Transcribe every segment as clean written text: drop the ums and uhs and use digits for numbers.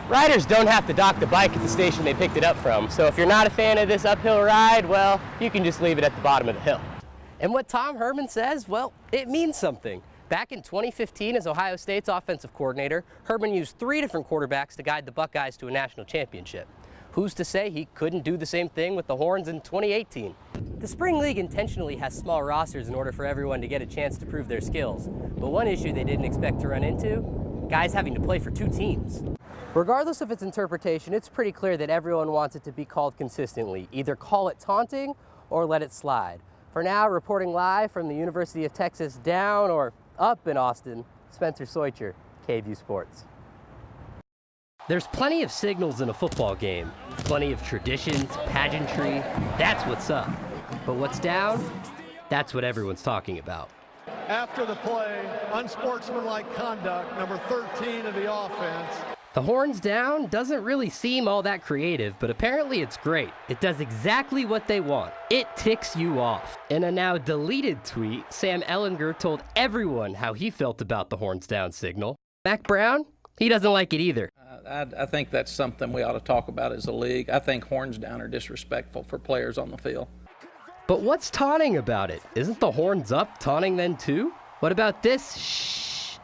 Riders don't have to dock the bike at the station they picked it up from, so if you're not a fan of this uphill ride, well, you can just leave it at the bottom of the hill. And what Tom Herman says, well, it means something. Back in 2015 as Ohio State's offensive coordinator, Herman used 3 different quarterbacks to guide the Buckeyes to a national championship. Who's to say he couldn't do the same thing with the Horns in 2018? The Spring League intentionally has small rosters in order for everyone to get a chance to prove their skills. But one issue they didn't expect to run into, guys having to play for 2 teams. Regardless of its interpretation, it's pretty clear that everyone wants it to be called consistently. Either call it taunting or let it slide. For now, reporting live from the University of Texas down or up in Austin, Spencer Soicher, KVUE Sports. There's plenty of signals in a football game, plenty of traditions, pageantry, that's what's up. But what's down? That's what everyone's talking about. After the play, unsportsmanlike conduct, number 13 of the offense. The horns down doesn't really seem all that creative, but apparently it's great. It does exactly what they want. It ticks you off. In a now deleted tweet, Sam Ehlinger told everyone how he felt about the horns down signal. Mac Brown, he doesn't like it either. I think that's something we ought to talk about as a league. I think horns down are disrespectful for players on the field. But what's taunting about it? Isn't the horns up taunting then too? What about this? Shh.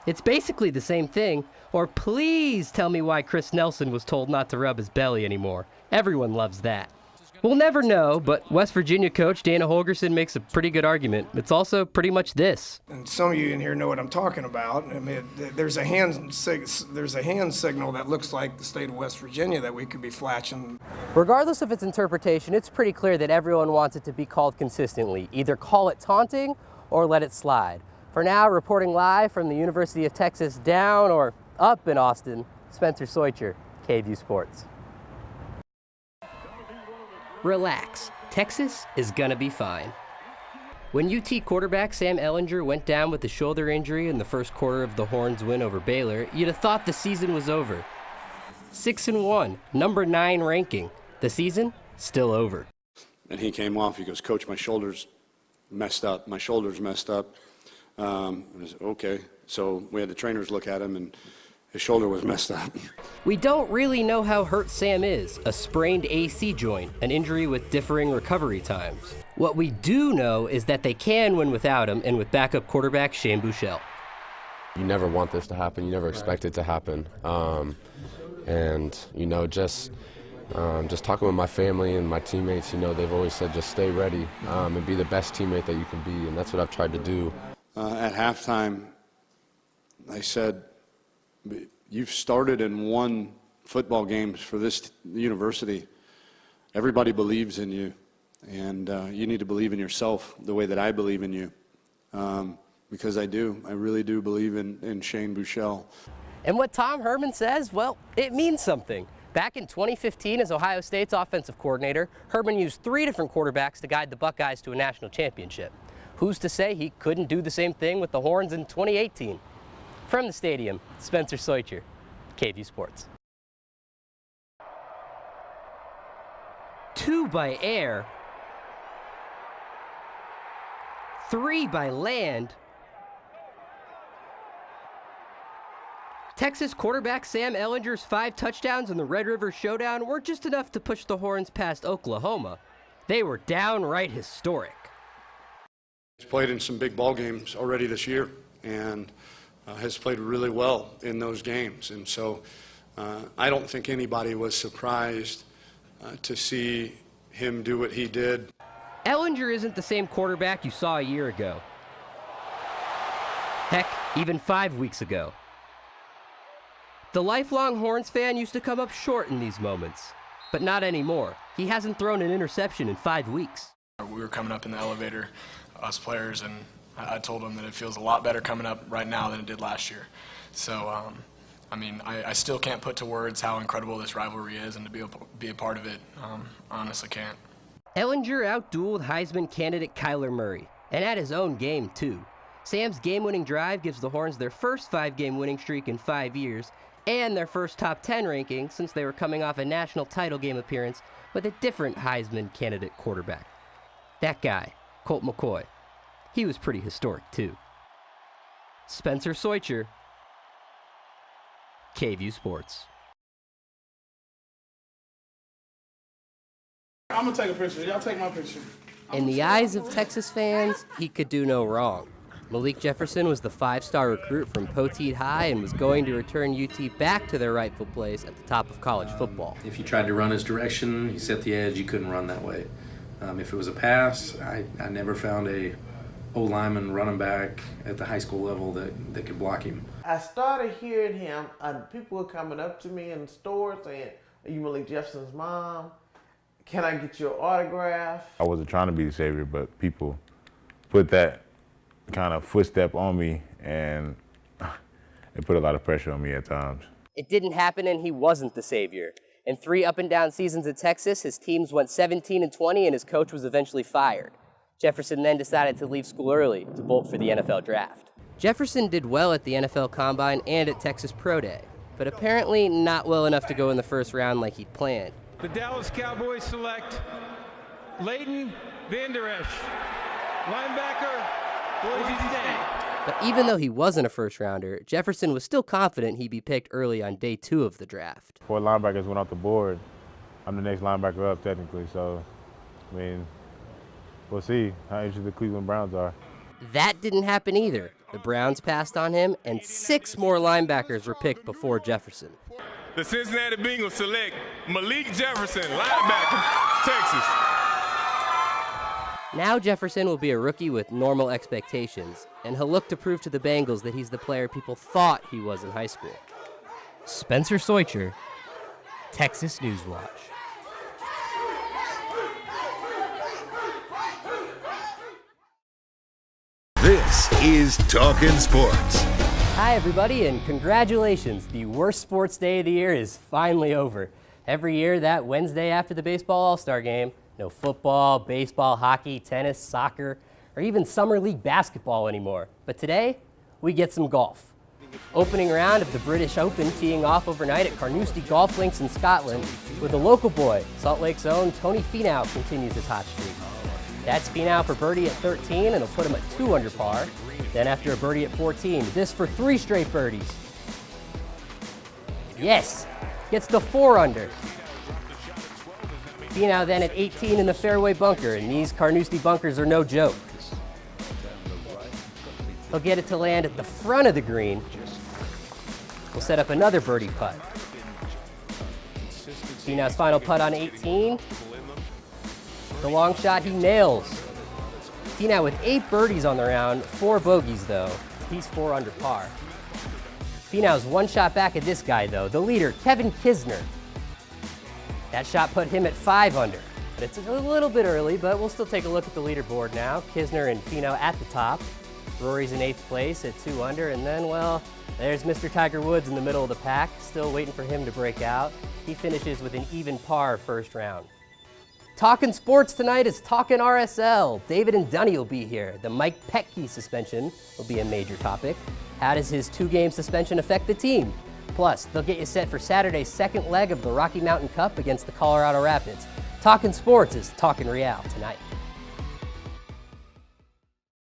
It's basically the same thing. Or please tell me why Chris Nelson was told not to rub his belly anymore. Everyone loves that. We'll never know, but West Virginia coach Dana Holgorsen makes a pretty good argument. It's also pretty much this. And some of you in here know what I'm talking about. I mean, there's a hand signal that looks like the state of West Virginia that we could be flashing. Regardless of its interpretation, it's pretty clear that everyone wants it to be called consistently. Either call it taunting or let it slide. For now, reporting live from the University of Texas down or up in Austin, Spencer Soicher, KVUE Sports. Relax, Texas is gonna be fine. When UT quarterback Sam Ehlinger went down with a shoulder injury in the first quarter of the Horns' win over Baylor, you'd have thought the season was over. 6-1, number 9 ranking. The season, still over. And he came off, he goes, "Coach, my shoulder's messed up. My shoulder's messed up." I said, okay. So we had the trainers look at him, and his shoulder was messed up. We don't really know how hurt Sam is. A sprained AC joint, an injury with differing recovery times. What we do know is that they can win without him and with backup quarterback Shane Buechele. You never want this to happen. You never expect it to happen. And, you know, just talking with my family and my teammates, you know, they've always said just stay ready and be the best teammate that you can be, and that's what I've tried to do. At halftime, I said, "You've started and won football games for this university. Everybody believes in you, and you need to believe in yourself the way that I believe in you, because I do. I really do believe in Shane Buechele." And what Tom Herman says, well, it means something. Back in 2015 as Ohio State's offensive coordinator, Herman used 3 different quarterbacks to guide the Buckeyes to a national championship. Who's to say he couldn't do the same thing with the Horns in 2018? From the stadium, Spencer Soicher, KVUE Sports. 2 by air, 3 by land. Texas quarterback Sam Ehlinger's 5 touchdowns in the Red River Showdown weren't just enough to push the Horns past Oklahoma. They were downright historic. He's played in some big ball games already this year, and has played really well in those games. And so I don't think anybody was surprised to see him do what he did. Ehlinger isn't the same quarterback you saw a year ago. Heck, even 5 weeks ago. The lifelong Horns fan used to come up short in these moments, but not anymore. He hasn't thrown an interception in 5 weeks. We were coming up in the elevator, us players, and I told him that it feels a lot better coming up right now than it did last year. So, I mean, I still can't put to words how incredible this rivalry is, and to be a part of it, I honestly can't. Ehlinger outdueled Heisman candidate Kyler Murray, and at his own game, too. Sam's game-winning drive gives the Horns their first 5-game winning streak in 5 years, and their first top 10 ranking since they were coming off a national title game appearance with a different Heisman candidate quarterback. That guy, Colt McCoy, he was pretty historic too. Spencer Soicher, KVUE Sports. I'm gonna take a picture. Y'all take my picture. In the eyes of Texas fans, he could do no wrong. Malik Jefferson was the 5-star recruit from Poteet High and was going to return UT back to their rightful place at the top of college football. If you tried to run his direction, he set the edge, you couldn't run that way. If it was a pass, I never found a O-lineman running back at the high school level that could block him. I started hearing him, people were coming up to me in the store saying, "Are you Malik Jefferson's mom? Can I get your autograph?" I wasn't trying to be the savior, but people put that kind of footstep on me, and it put a lot of pressure on me at times. It didn't happen, and he wasn't the savior. In 3 up-and-down seasons at Texas, his teams went 17-20, and his coach was eventually fired. Jefferson then decided to leave school early to bolt for the NFL draft. Jefferson did well at the NFL Combine and at Texas Pro Day, but apparently not well enough to go in the first round like he'd planned. The Dallas Cowboys select Leighton Vander Esch, linebacker, Boise State. But even though he wasn't a first-rounder, Jefferson was still confident he'd be picked early on day 2 of the draft. 4 linebackers went off the board. I'm the next linebacker up technically, so, I mean, we'll see how interested the Cleveland Browns are. That didn't happen either. The Browns passed on him, and 6 more linebackers were picked before Jefferson. The Cincinnati Bengals select Malik Jefferson, linebacker, Texas. Now Jefferson will be a rookie with normal expectations, and he'll look to prove to the Bengals that he's the player people thought he was in high school. Spencer Soicher, Texas Newswatch. This is Talkin' Sports. Hi everybody, and congratulations. The worst sports day of the year is finally over. Every year, that Wednesday after the baseball all-star game, no football, baseball, hockey, tennis, soccer, or even summer league basketball anymore. But today, we get some golf. Opening round of the British Open teeing off overnight at Carnoustie Golf Links in Scotland, with the local boy, Salt Lake's own Tony Finau continues his hot streak. That's Finau for birdie at 13, and it'll put him at 2 under par. Then after a birdie at 14, this for 3 straight birdies. Yes, gets the 4 under. Finau then at 18 in the fairway bunker, and these Carnoustie bunkers are no joke. He'll get it to land at the front of the green. We'll set up another birdie putt. Finau's final putt on 18. The long shot he nails. Finau with 8 birdies on the round, 4 bogeys though. He's 4 under par. Finau's 1 shot back at this guy though, the leader, Kevin Kisner. That shot put him at 5 under. But it's a little bit early, but we'll still take a look at the leaderboard now. Kisner and Finau at the top. Rory's in 8th place at 2 under, and then, well, there's Mr. Tiger Woods in the middle of the pack, still waiting for him to break out. He finishes with an even par first round. Talking sports tonight is Talking RSL. David and Dunny will be here. The Mike Petke suspension will be a major topic. How does his 2-game suspension affect the team? Plus, they'll get you set for Saturday's second leg of the Rocky Mountain Cup against the Colorado Rapids. Talking sports is Talking Real tonight.